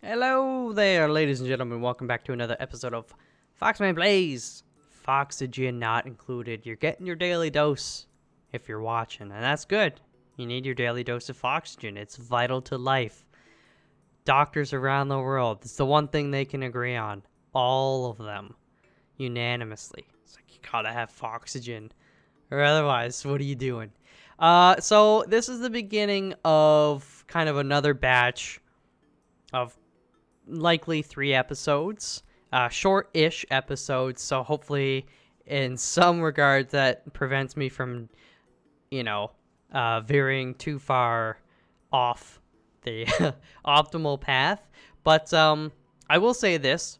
Hello there, ladies and gentlemen. Welcome back to another episode of Foxman Plays. Foxygen not included. You're getting your daily dose if you're watching, and that's good. You need your daily dose of Foxygen. It's vital to life. Doctors around the world, it's the one thing they can agree on. All of them, unanimously. It's like, you gotta have Foxygen, or otherwise, what are you doing? So this is the beginning of kind of another batch of likely 3 episodes, short-ish episodes, so hopefully in some regard that prevents me from, veering too far off the optimal path. But I will say this,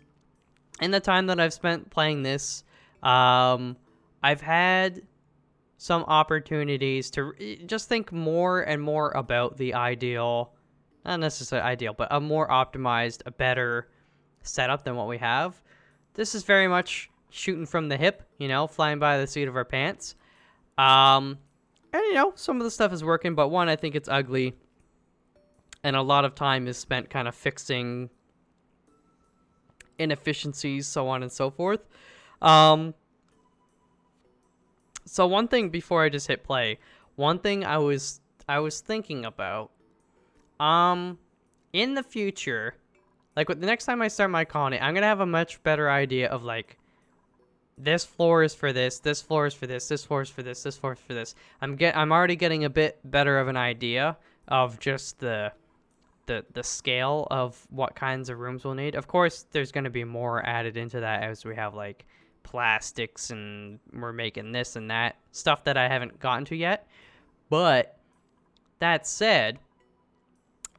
in the time that I've spent playing this, I've had some opportunities to just think more and more about the ideal, not necessarily ideal, but a more optimized, a better setup than what we have. This is very much shooting from the hip, flying by the seat of our pants. And some of the stuff is working, but one, I think it's ugly, and a lot of time is spent kind of fixing inefficiencies, so on and so forth. So one thing before I just hit play, one thing I was thinking about, in the future, like the next time I start my colony, I'm gonna have a much better idea of like, this floor is for this floor is for this floor is for this floor is for this. I'm already getting a bit better of an idea of just the scale of what kinds of rooms we'll need. Of course, there's gonna be more added into that as we have like plastics and we're making this and that stuff that I haven't gotten to yet. But that said,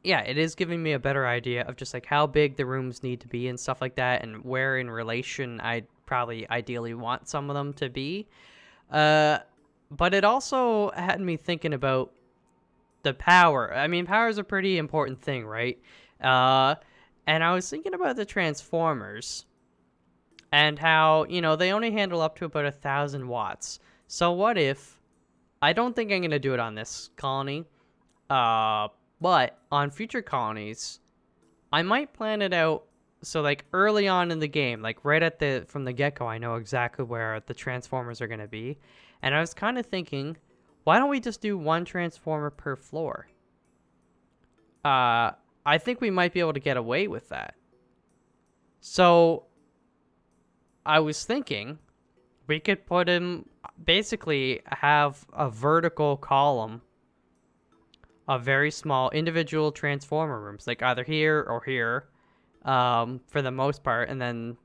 yeah, it is giving me a better idea of just like how big the rooms need to be and stuff like that, and where in relation I'd probably ideally want some of them to be. But it also had me thinking about the power. I mean, power is a pretty important thing, right? And I was thinking about the transformers and how, they only handle up to about 1,000 watts. So what if, I don't think I'm going to do it on this colony, but on future colonies, I might plan it out so like early on in the game, like right from the get-go, I know exactly where the transformers are going to be. And I was kind of thinking, why don't we just do one transformer per floor? I think we might be able to get away with that. So I was thinking we could basically have a vertical column of very small individual transformer rooms, like either here or here, for the most part, and then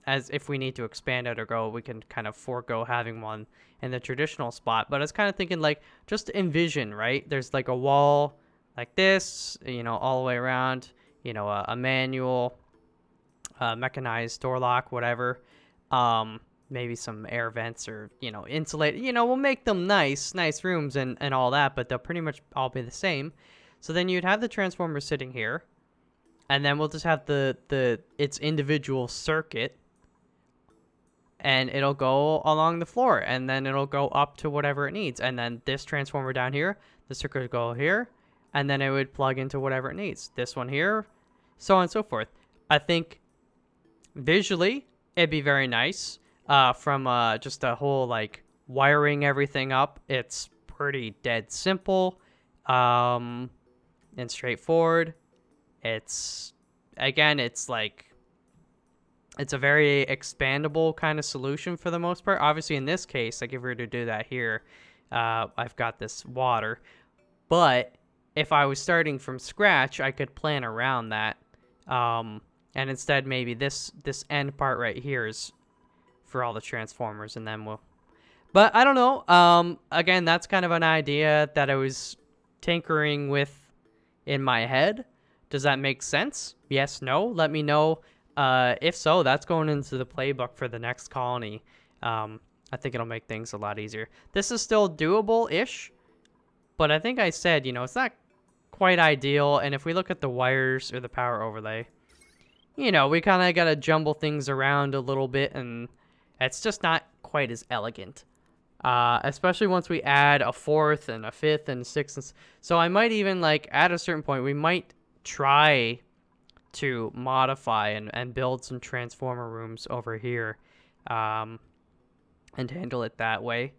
as if we need to expand out or go, we can kind of forego having one in the traditional spot. But I was kind of thinking, like, just envision, right? There's like a wall like this, all the way around, a manual, mechanized door lock, whatever. Maybe some air vents or, insulated, we'll make them nice rooms and all that, but they'll pretty much all be the same. So then you'd have the transformer sitting here, and then we'll just have its individual circuit, and it'll go along the floor, and then it'll go up to whatever it needs. And then this transformer down here, the circuit would go here, and then it would plug into whatever it needs. This one here, so on and so forth. I think visually, it'd be very nice. From just a whole, like, wiring everything up, it's pretty dead simple, and straightforward. It's like, it's a very expandable kind of solution for the most part. Obviously, in this case, like, if we were to do that here, I've got this water. But if I was starting from scratch, I could plan around that. And instead, maybe this end part right here is for all the transformers, and then but I don't know. Again, that's kind of an idea that I was tinkering with in my head. Does that make sense? Yes, no? Let me know. If so, that's going into the playbook for the next colony. I think it'll make things a lot easier. This is still doable-ish, but I think I said, it's not quite ideal. And if we look at the wires or the power overlay, we kind of got to jumble things around a little bit, and it's just not quite as elegant. Especially once we add a fourth and a fifth and sixth. So I might even, like, at a certain point, we might try to modify and build some transformer rooms over here, and handle it that way.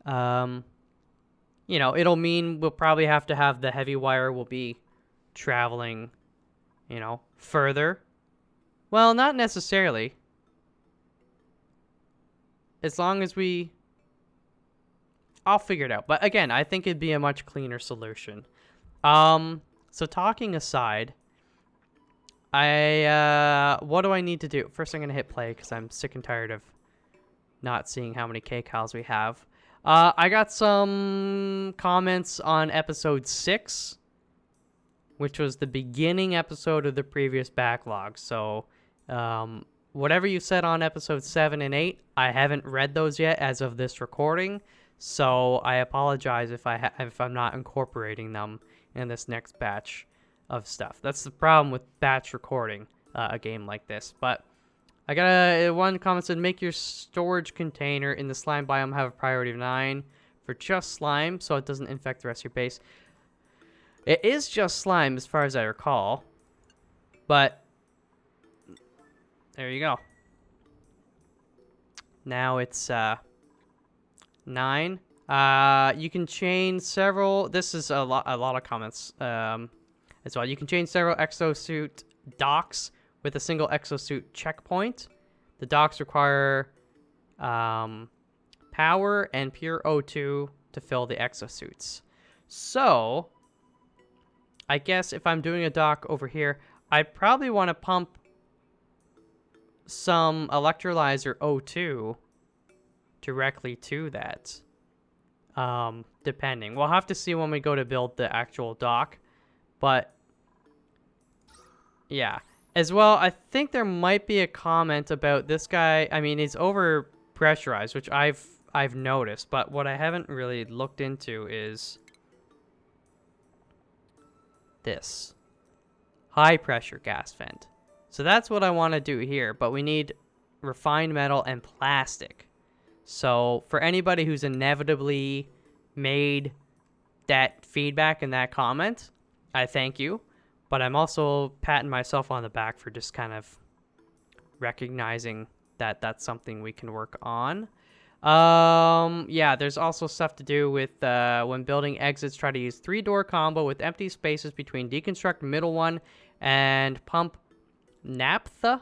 You know, it'll mean we'll probably have to have the heavy wire will be traveling, you know, further. Well, not necessarily. As long as I'll figure it out. But again, I think it'd be a much cleaner solution. So talking aside, what do I need to do? First, I'm going to hit play because I'm sick and tired of not seeing how many kcals we have. I got some comments on episode 6, which was the beginning episode of the previous backlog. So, whatever you said on episode 7 and 8, I haven't read those yet as of this recording. So I apologize if I'm not incorporating them in this next batch of stuff. That's the problem with batch recording a game like this. But I got one comment said, make your storage container in the slime biome have a priority of 9 for just slime, so it doesn't infect the rest of your base. It is just slime as far as I recall, but there you go. Now it's 9. You can chain several. This is a lot of comments as well. You can chain several exosuit docks with a single exosuit checkpoint. The docks require power and pure O2 to fill the exosuits. So, I guess if I'm doing a dock over here, I'd probably want to pump some electrolyzer O2 directly to that. Depending. We'll have to see when we go to build the actual dock. But, yeah. As well, I think there might be a comment about this guy. I mean, he's over pressurized, which I've noticed, but what I haven't really looked into is this high pressure gas vent. So that's what I want to do here, but we need refined metal and plastic. So for anybody who's inevitably made that feedback in that comment, I thank you. But I'm also patting myself on the back for just kind of recognizing that that's something we can work on. Yeah, there's also stuff to do with when building exits, try to use 3-door combo with empty spaces between deconstruct middle one and pump naphtha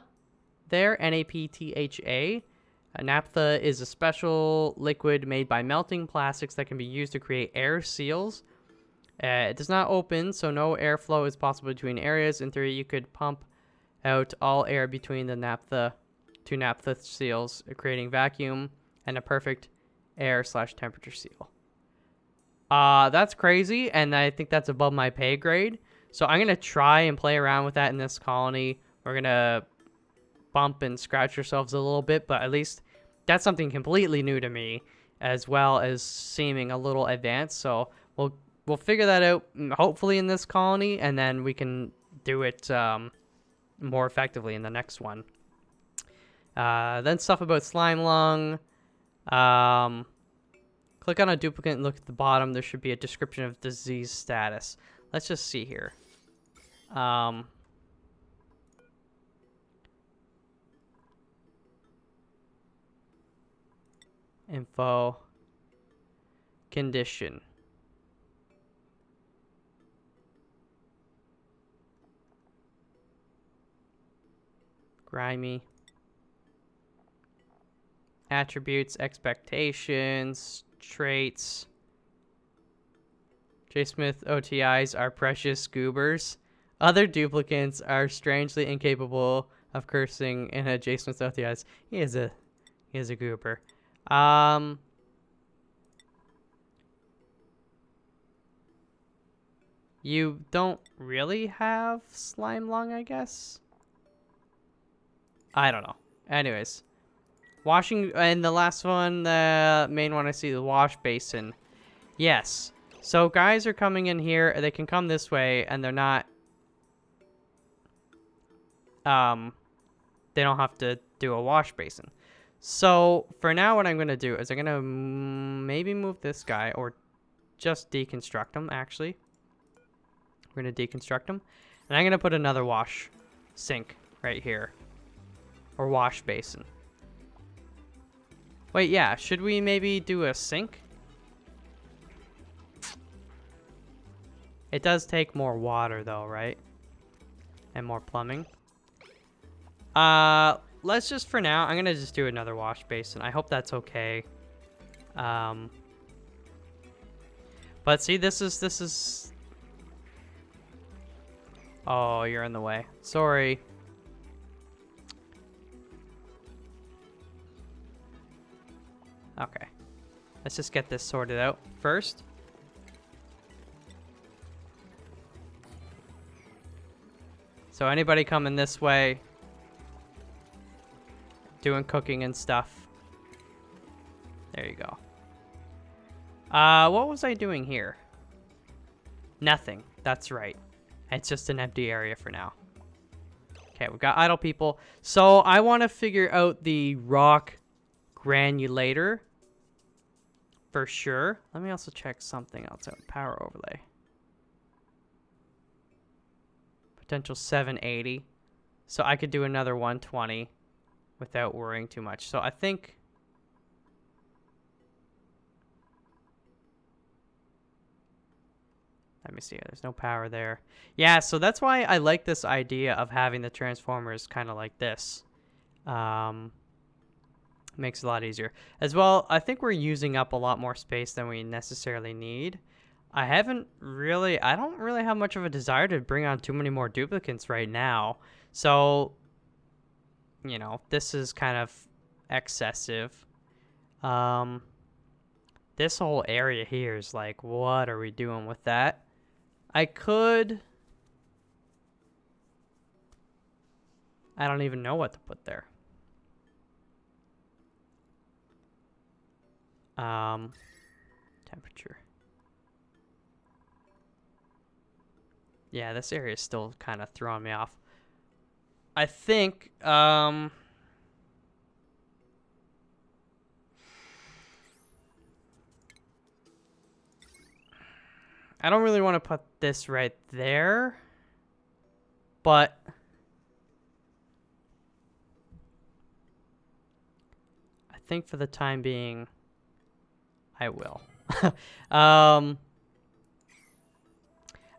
there, Naptha. Naphtha is a special liquid made by melting plastics that can be used to create air seals. It does not open, so no airflow is possible between areas. In theory, you could pump out all air between the two naphtha seals, creating vacuum and a perfect air/temperature seal. That's crazy, and I think that's above my pay grade. So I'm going to try and play around with that in this colony. We're going to bump and scratch ourselves a little bit, but at least that's something completely new to me, as well as seeming a little advanced. So we'll figure that out, hopefully, in this colony, and then we can do it more effectively in the next one. Then stuff about slime lung. Click on a duplicate and look at the bottom. There should be a description of disease status. Let's just see here. Info. Condition. Grimy. Attributes, expectations, traits. J. Smith OTIs are precious goobers. Other duplicates are strangely incapable of cursing in a J. Smith OTIs. He is a goober. You don't really have slime lung, I guess? I don't know. Anyways. Washing, and the last one, the main one I see, the wash basin. Yes. So guys are coming in here, they can come this way, and they're not, they don't have to do a wash basin. So for now, what I'm going to do is I'm going to maybe move this guy, or just deconstruct him, actually. We're going to deconstruct him, and I'm going to put another wash sink right here. Or wash basin. Wait, yeah. Should we maybe do a sink? It does take more water though, right? And more plumbing. Let's just, for now, I'm gonna just do another wash basin. I hope that's okay. But see, this is... Oh, you're in the way. Sorry. Okay. Let's just get this sorted out first. So anybody coming this way, doing cooking and stuff. There you go. What was I doing here? Nothing. That's right. It's just an empty area for now. Okay, we've got idle people. So I want to figure out the rock granulator for sure. Let me also check something else out. Power overlay. Potential 780. So I could do another 120 without worrying too much. So I think... Let me see. There's no power there. Yeah, so that's why I like this idea of having the transformers kind of like this. Makes it a lot easier. As well, I think we're using up a lot more space than we necessarily need. I don't really have much of a desire to bring on too many more duplicates right now. So, you know, this is kind of excessive. This whole area here is like, what are we doing with that? I don't even know what to put there. Temperature. Yeah, this area is still kind of throwing me off. I think, I don't really want to put this right there, but I think for the time being, I will.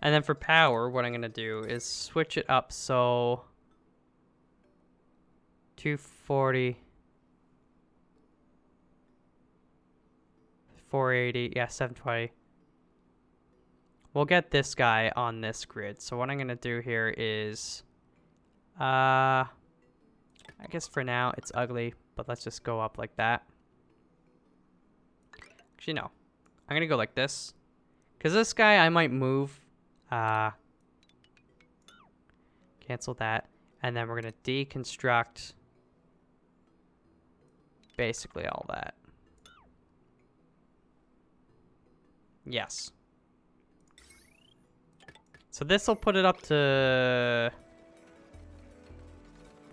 And then for power, what I'm going to do is switch it up so 240, 480, yeah, 720. We'll get this guy on this grid. So what I'm going to do here is, I guess for now it's ugly, but let's just go up like that. Actually, no. I'm going to go like this. Because this guy I might move. Cancel that. And then we're going to deconstruct basically all that. Yes. So this will put it up to...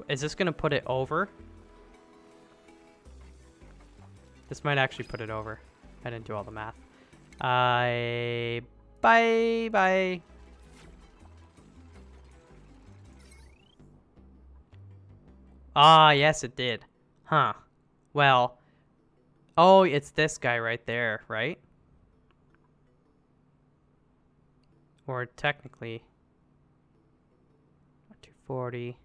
Is this going to put it over? This might actually put it over. I didn't do all the math. Bye. Ah, yes, it did. Huh. Well. Oh, it's this guy right there, right? Or technically. 240.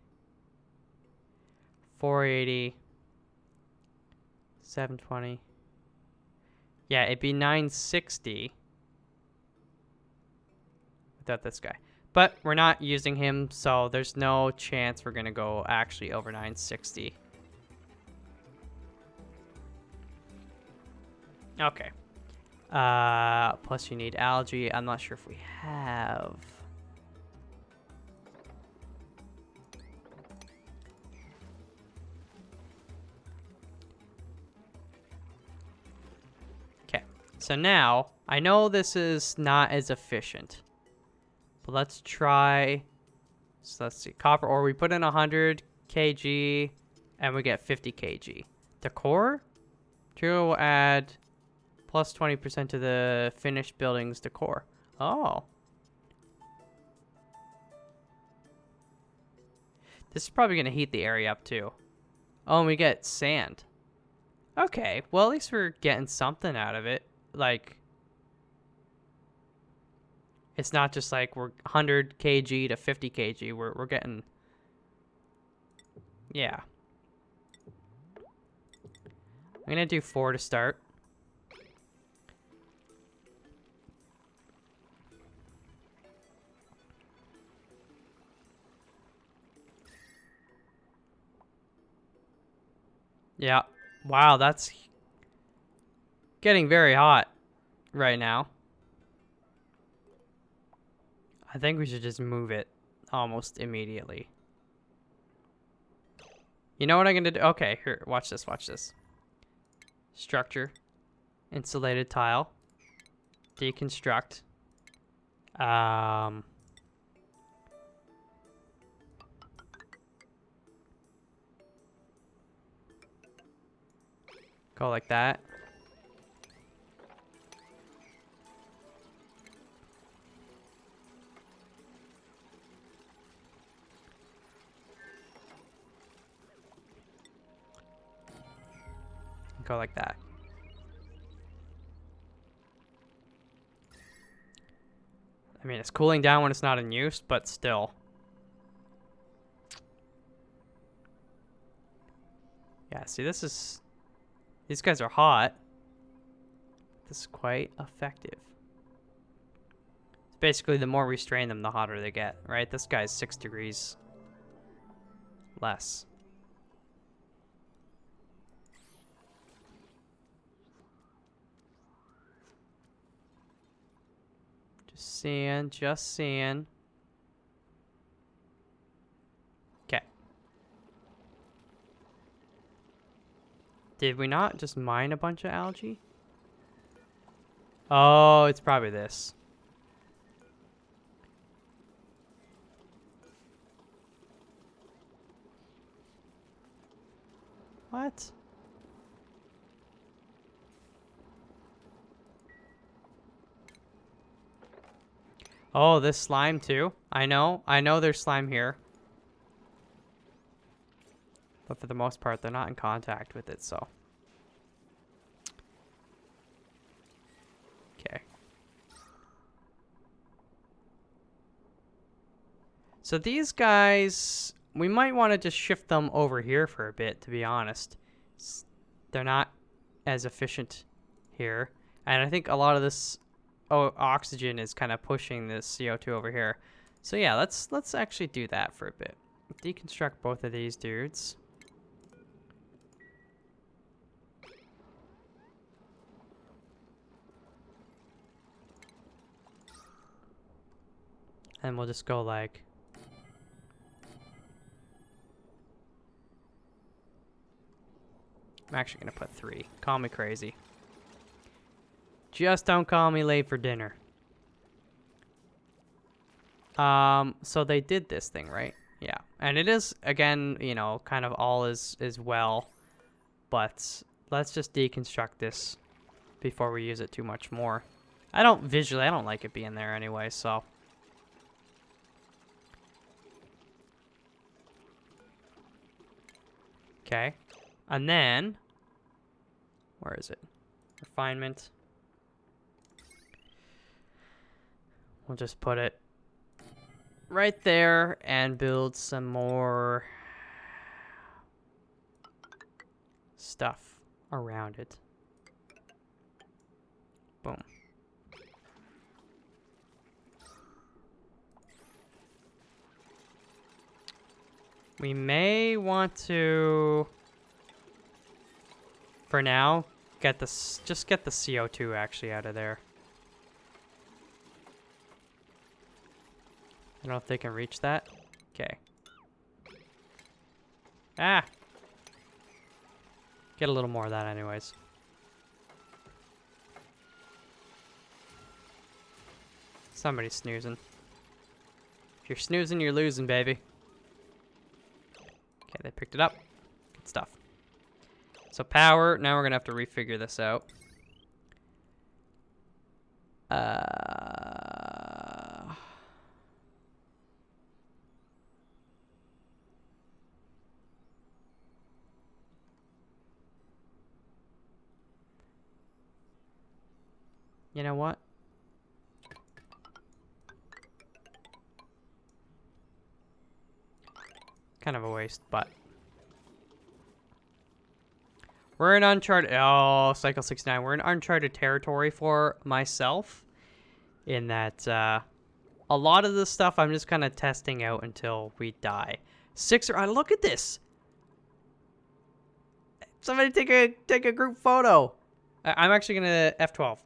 480. 720. Yeah, it'd be 960. Without this guy. But we're not using him, so there's no chance we're going to go actually over 960. Okay. Plus you need algae. I'm not sure if we have. Okay. So now, I know this is not as efficient. But let's try, so let's see, copper ore. We put in 100 kg and we get 50 kg. Decor? Material will add plus 20% to the finished building's decor. Oh. This is probably going to heat the area up too. Oh, and we get sand. Okay, well, at least we're getting something out of it. Like, it's not just like we're 100 kg to 50 kg. We're getting... Yeah. I'm going to do 4 to start. Yeah. Wow, that's getting very hot right now. I think we should just move it almost immediately. You know what I'm going to do? Okay, here, watch this, watch this. Structure. Insulated tile. Deconstruct. Go like that. Go like that. I mean, it's cooling down when it's not in use, but still. Yeah, see, this is... These guys are hot. This is quite effective. Basically, the more we strain them, the hotter they get, right? This guy's 6 degrees less. Just seeing, just seeing. Okay. Did we not just mine a bunch of algae? Oh, it's probably this. What? Oh, this slime too. I know there's slime here. But for the most part, they're not in contact with it, so. Okay. So these guys, we might want to just shift them over here for a bit, to be honest. They're not as efficient here. And I think a lot of this oxygen is kind of pushing this CO2 over here. So yeah, let's actually do that for a bit. Deconstruct both of these dudes. And we'll just go like... I'm actually going to put 3. Call me crazy. Just don't call me late for dinner. So they did this thing, right? Yeah. And it is, again, you know, kind of all is well. But let's just deconstruct this before we use it too much more. I don't like it being there anyway, so. Okay. And then, where is it? Refinement. We'll just put it right there and build some more stuff around it. Boom. We may want to, for now, just get the CO2 actually out of there. I don't know if they can reach that. Okay. Ah! Get a little more of that anyways. Somebody's snoozing. If you're snoozing, you're losing, baby. Okay, they picked it up. Good stuff. So power, now we're gonna have to refigure this out. Uh... You know what? Kind of a waste, but we're in uncharted. Oh, Cycle 69. We're in uncharted territory for myself. In that, a lot of this stuff I'm just kind of testing out until we die. Look at this. Somebody take a group photo. I'm actually gonna F12.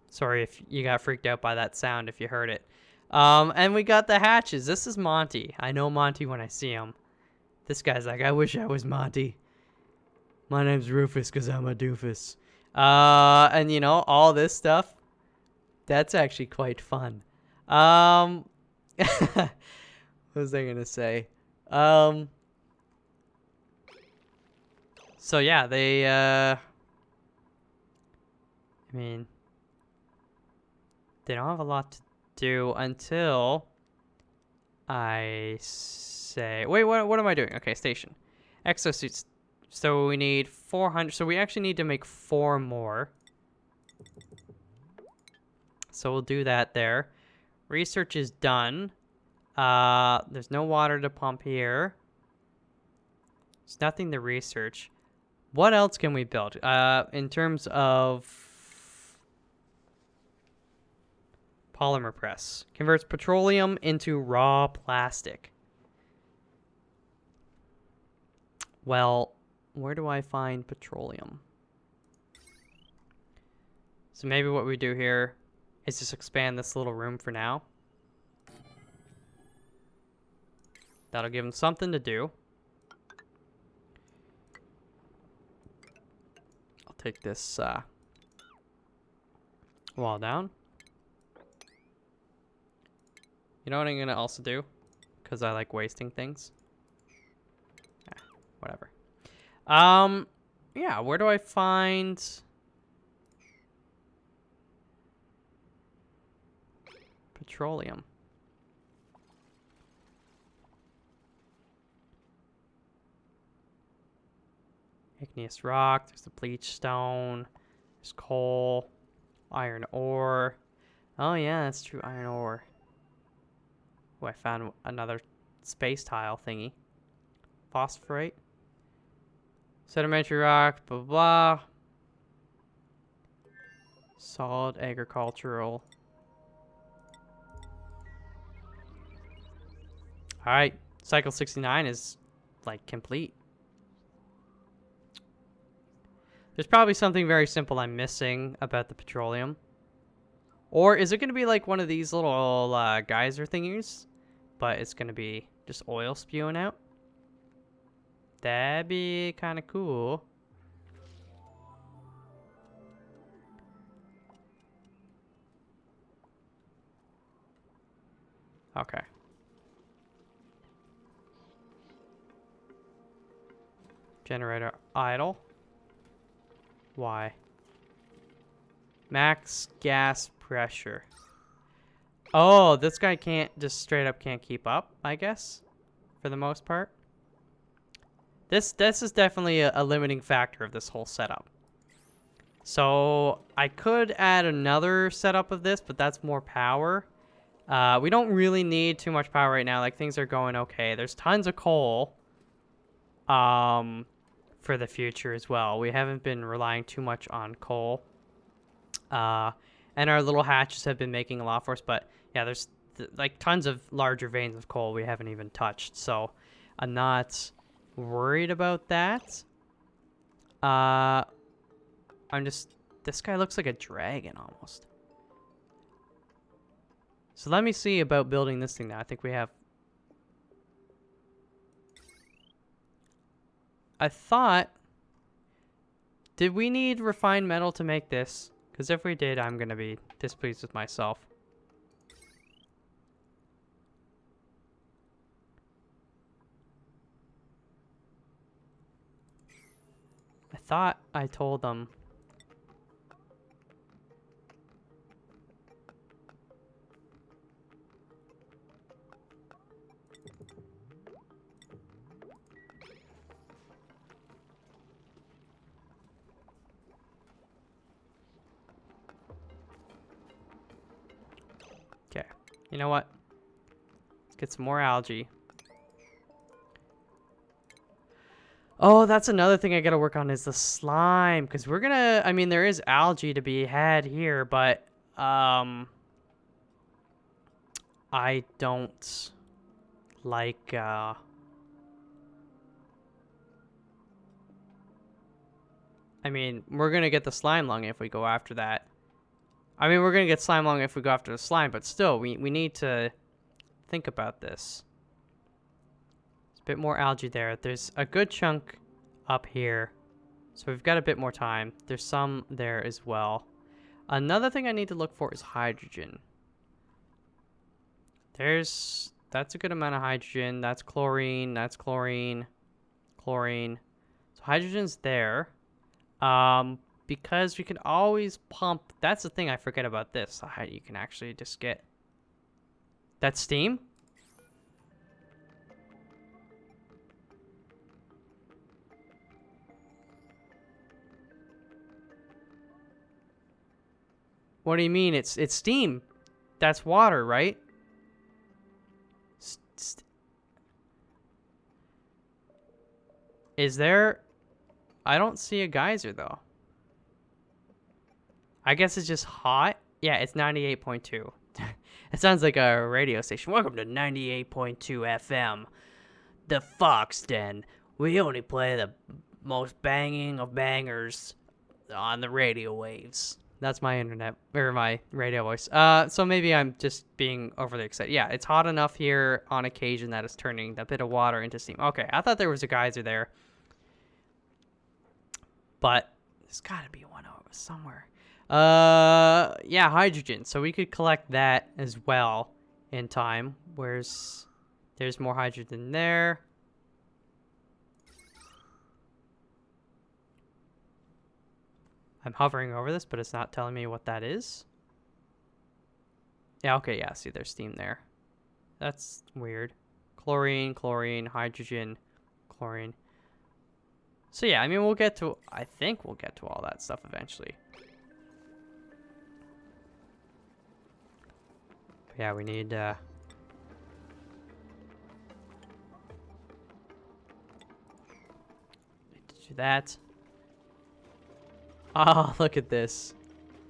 Sorry if you got freaked out by that sound if you heard it. And we got the hatches. This is Monty. I know Monty when I see him. This guy's like, I wish I was Monty. My name's Rufus because I'm a doofus. And you know, all this stuff. That's actually quite fun. What was I gonna say? So yeah, I mean, they don't have a lot to do until I say, wait, what am I doing? Okay, station. Exosuits. So we need 400. So we actually need to make 4 more. So we'll do that there. Research is done. There's no water to pump here. There's nothing to research. What else can we build? In terms of polymer press. Converts petroleum into raw plastic. Well, where do I find petroleum? So maybe what we do here is just expand this little room for now. That'll give them something to do. I'll take this wall down. You know what I'm gonna also do? Because I like wasting things. Whatever. Yeah, where do I find petroleum? Igneous rock, there's the bleach stone, there's coal, iron ore. Oh yeah, that's true, iron ore. Oh, I found another space tile thingy. Phosphorite. Sedimentary rock, blah, blah, blah. Solid agricultural. Alright, cycle 69 is, like, complete. There's probably something very simple I'm missing about the petroleum. Or is it going to be like one of these little geyser thingies? But it's going to be just oil spewing out? That'd be kind of cool. Okay. Generator idle. Why? Max gas pressure. Oh, this guy can't just straight up can't keep up, I guess, for the most part. This is definitely a limiting factor of this whole setup. So I could add another setup of this, but that's more power. We don't really need too much power right now. Like, things are going okay. There's tons of coal for the future as well. We haven't been relying too much on coal. And our little hatches have been making a lot for us. But, yeah, there's, like, tons of larger veins of coal we haven't even touched. So I'm not worried about that. This guy looks like a dragon almost. So let me see about building this thing now. I think we have... I thought... Did we need refined metal to make this? Because if we did, I'm going to be displeased with myself. I thought I told them... You know what? Let's get some more algae. Oh, that's another thing I gotta work on is the slime. Because we're gonna... I mean, there is algae to be had here, but... I don't like... I mean, we're gonna get the slime lung if we go after that. I mean, we're gonna get slime lung if we go after the slime, but still, we need to think about this. There's a bit more algae there. There's a good chunk up here, so we've got a bit more time. There's some there as well. Another thing I need to look for is hydrogen. That's a good amount of hydrogen. That's chlorine. That's chlorine. Chlorine. So hydrogen's there. Because we can always pump. That's the thing I forget about this. You can actually just get that steam. What do you mean? It's steam. That's water, right? Is there... I don't see a geyser, though. I guess it's just hot. Yeah, it's 98.2. It sounds like a radio station. Welcome to 98.2 FM. The Fox Den. We only play the most banging of bangers on the radio waves. That's my internet, or my radio voice. So maybe I'm just being overly excited. Yeah, it's hot enough here on occasion that it's turning that bit of water into steam. Okay, I thought there was a geyser there. But there's gotta be one over somewhere. Yeah, hydrogen. So we could collect that as well in time. There's more hydrogen there. I'm hovering over this, but it's not telling me what that is. Yeah, okay, yeah, see, there's steam there. That's weird. Chlorine, chlorine, hydrogen, chlorine. So yeah, I mean, I think we'll get to all that stuff eventually. But yeah, we need, do that. Oh, look at this.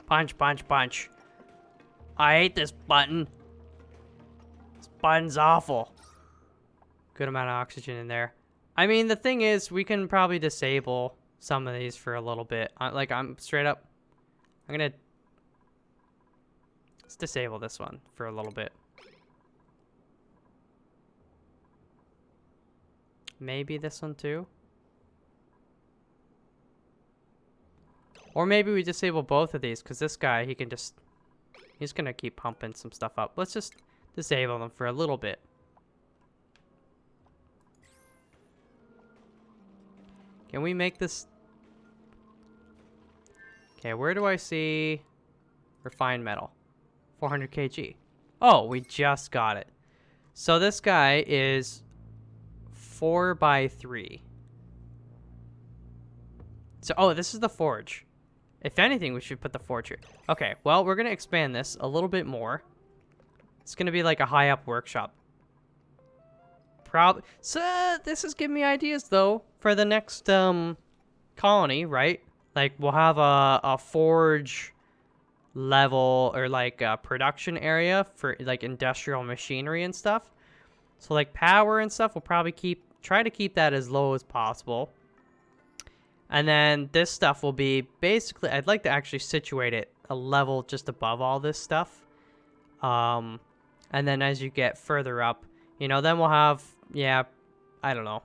Punch, punch, punch. I hate this button. This button's awful. Good amount of oxygen in there. I mean, the thing is, we can probably disable some of these for a little bit. I'm straight up. Let's disable this one for a little bit. Maybe this one too. Or maybe we disable both of these, because this guy, he's gonna keep pumping some stuff up. Let's just disable them for a little bit. Can we make this? Okay, where do I see refined metal? 400 kg. Oh, we just got it. So this guy is 4x3. So, oh, this is the forge. If anything, we should put the forge here. Okay, well, we're going to expand this a little bit more. It's going to be like a high-up workshop. So, this is giving me ideas, though, for the next colony, right? Like, we'll have a forge level, or like a production area for like industrial machinery and stuff. So, like, power and stuff, we'll probably try to keep that as low as possible. And then this stuff will be basically, I'd like to actually situate it a level just above all this stuff. And then as you get further up, you know, then we'll have, yeah, I don't know,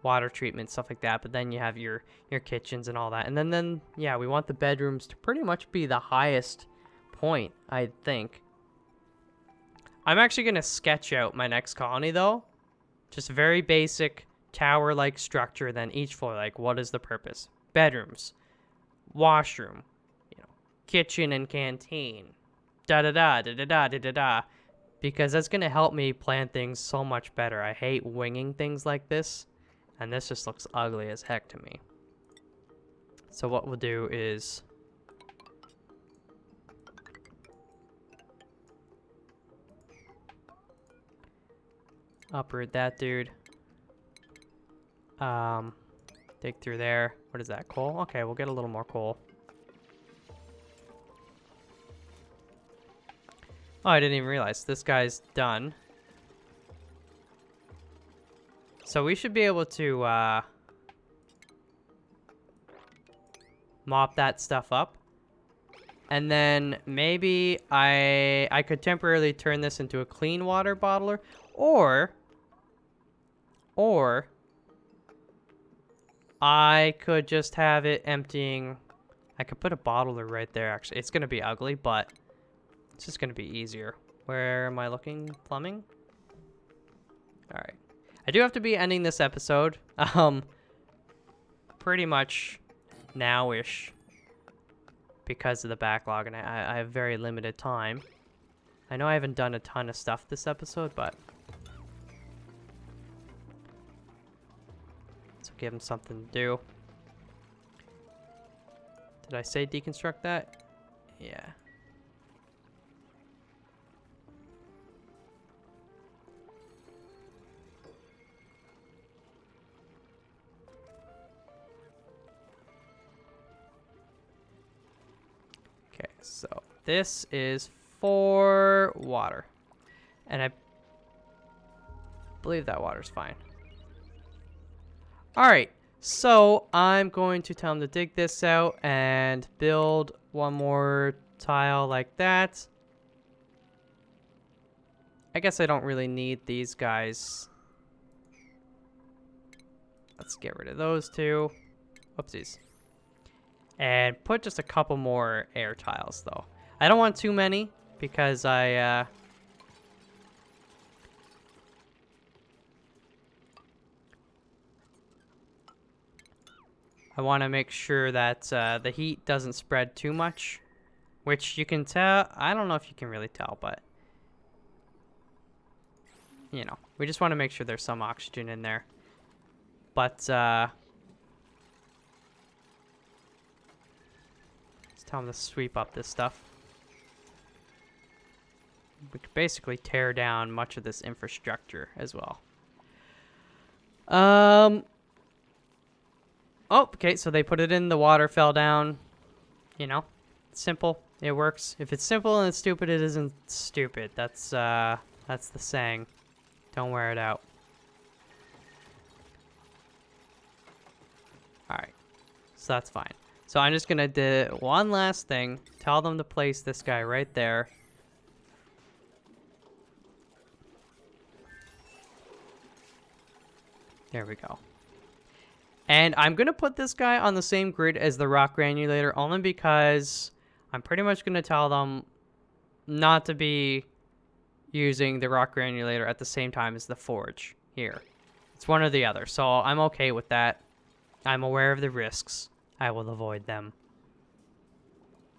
water treatment, stuff like that. But then you have your kitchens and all that. And then, yeah, we want the bedrooms to pretty much be the highest point, I think. I'm actually going to sketch out my next colony, though. Just very basic tower-like structure. Then each floor, like, what is the purpose? Bedrooms, washroom, you know, kitchen and canteen, da-da-da, da-da-da, da-da-da. Because that's going to help me plan things so much better. I hate winging things like this. And this just looks ugly as heck to me. So what we'll do is... Uproot that dude. Dig through there. What is that? Coal? Okay, we'll get a little more coal. Oh, I didn't even realize. This guy's done. So we should be able to mop that stuff up. And then maybe I could temporarily turn this into a clean water bottler. Or I could just have it emptying. I could put a bottler right there, actually. It's going to be ugly, but it's just going to be easier. Where am I looking? Plumbing? All right. I do have to be ending this episode. Pretty much now-ish because of the backlog, and I have very limited time. I know I haven't done a ton of stuff this episode, but let's give him something to do. Did I say deconstruct that? Yeah. Okay, so this is for water. And I believe that water's fine. Alright, so I'm going to tell him to dig this out and build one more tile like that. I guess I don't really need these guys. Let's get rid of those two. Whoopsies. And put just a couple more air tiles, though. I don't want too many, because I want to make sure that the heat doesn't spread too much. Which you can tell. I don't know if you can really tell, but you know, we just want to make sure there's some oxygen in there. But let's tell them to sweep up this stuff. We could basically tear down much of this infrastructure as well. Oh, okay, so they put it in, the water fell down. You know, it's simple. It works. If it's simple and it's stupid, it isn't stupid. That's the saying. Don't wear it out. Alright. So that's fine. So I'm just gonna do one last thing. Tell them to place this guy right there. There we go. And I'm gonna put this guy on the same grid as the rock granulator only because I'm pretty much gonna tell them not to be using the rock granulator at the same time as the forge here. It's one or the other, so I'm okay with that. I'm aware of the risks. I will avoid them.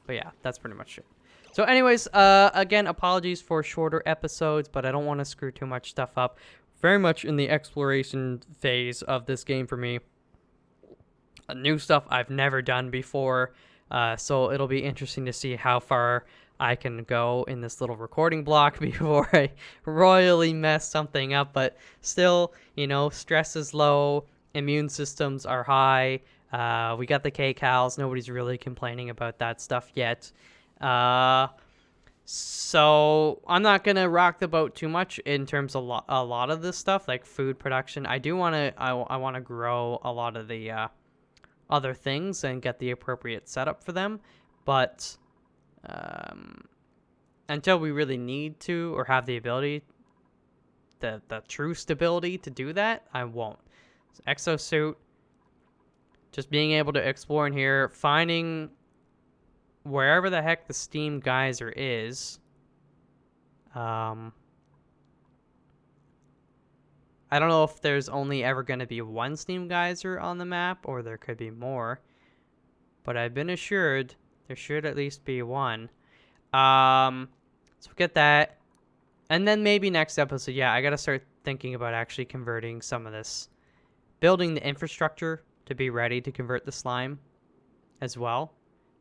But yeah, that's pretty much it. So anyways, again, apologies for shorter episodes, but I don't want to screw too much stuff up. Very much in the exploration phase of this game for me. New stuff I've never done before, so it'll be interesting to see how far I can go in this little recording block before I royally mess something up. But still, you know, stress is low, immune systems are high. We got the K-Cals. Nobody's really complaining about that stuff yet. So I'm not going to rock the boat too much in terms of a lot of this stuff, like food production. I do want to, I want to grow a lot of the other things and get the appropriate setup for them. But until we really need to or have the ability, the true stability to do that, I won't. So exosuit, just being able to explore in here, finding wherever the heck the steam geyser is. I don't know if there's only ever going to be one steam geyser on the map, or there could be more. But I've been assured there should at least be one. So get that. And then maybe next episode, yeah, I got to start thinking about actually converting some of this. Building the infrastructure to be ready to convert the slime as well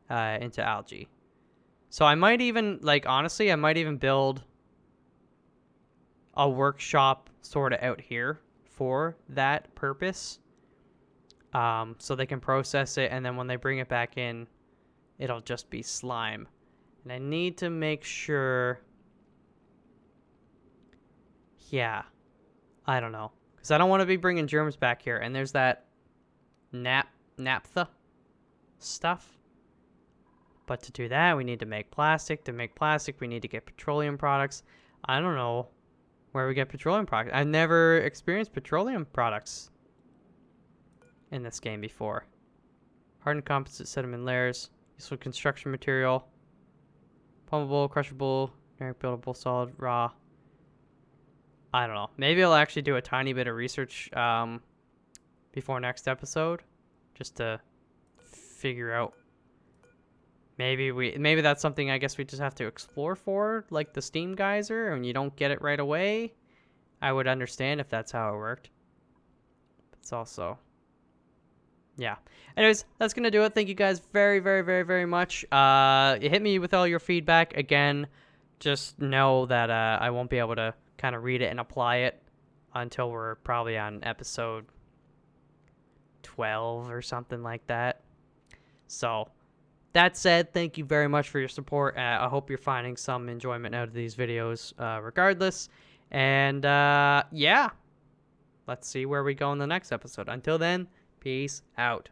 into algae. So I might even, like, honestly, I might even build a workshop sort of out here for that purpose. So they can process it, and then when they bring it back in, it'll just be slime. And I need to make sure... Yeah. I don't know. Because I don't want to be bringing germs back here. And there's that naphtha stuff. But to do that, we need to make plastic. To make plastic, we need to get petroleum products. I don't know where we get petroleum products. I've never experienced petroleum products in this game before. Hardened composite sediment layers. Useful construction material. Pumpable, crushable, generic buildable, solid, raw. I don't know. Maybe I'll actually do a tiny bit of research before next episode, just to figure out. Maybe that's something I guess we just have to explore for, like the steam geyser, and you don't get it right away. I would understand if that's how it worked. But it's also, yeah. Anyways, that's gonna do it. Thank you guys very, very, very, very much. Hit me with all your feedback. Again, just know that I won't be able to kind of read it and apply it until we're probably on episode 12 or something like that. So that said, thank you very much for your support. I hope you're finding some enjoyment out of these videos regardless. And yeah, let's see where we go in the next episode. Until then, peace out.